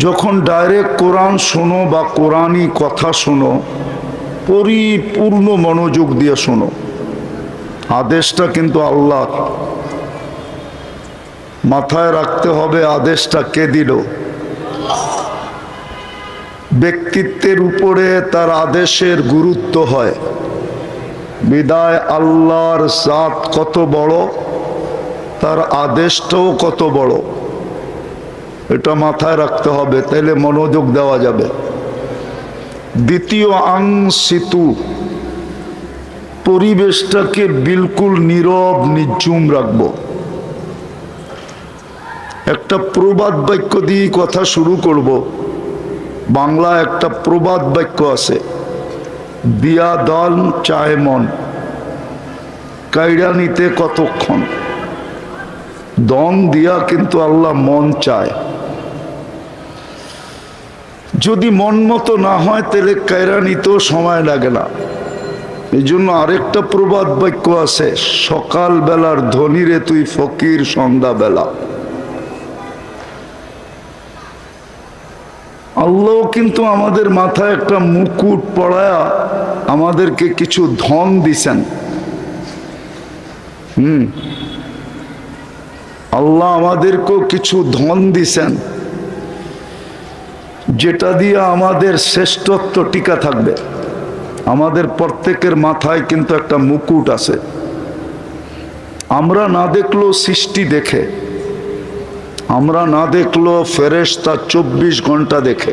যখন ডাইরেক্ট কোরআন শোনো বা কোরআনই কথা শোনো, পরিপূর্ণ মনোযোগ দিয়ে শোনো। আদেশটা কিন্তু আল্লাহর। মাথায় রাখতে হবে আদেশটা কে দিল। ব্যক্তিত্বের উপরে তার আদেশের গুরুত্ব হয়। বিদায় আল্লাহর জাত কত বড়, তার আদেশটাও কত বড়, এটা মাথায় রাখতে হবে, তাইলে মনোযোগ দেওয়া যাবে। দ্বিতীয় আংসিতু, পরিবেশটাকে বিলকুল নীরব নিঝুম রাখবো। একটা প্রবাদ বাক্য দিয়ে কথা শুরু করব। বাংলা একটা প্রবাদ বাক্য আছে, দিয়া দল চায় মন, কাইড়া নিতে কতক্ষণ। দম দিয়া কিন্তু আল্লাহ মন চায়। যদি মন মতো না হয় তাহলে কাইড়া নিতেও সময় লাগে না। এই জন্য আরেকটা প্রবাদ বাক্য আছে, সকাল বেলার ধনীরে তুই ফকির সন্ধ্যা বেলা। আল্লাহ কিন্তু আমাদের মাথায় একটা মুকুট পড়ায়া আমাদেরকে কিছু ধন দিছেন। আল্লাহ আমাদেরকেও কিছু ধন দিছেন, যেটা দিয়ে আমাদের শ্রেষ্ঠত্ব টিকা থাকবে। আমাদের প্রত্যেকের মাথায় কিন্তু একটা মুকুট আছে। আমরা না দেখলেও সৃষ্টি দেখে, আমরা না দেখলেও ফেরেশতা 24 ঘন্টা দেখে।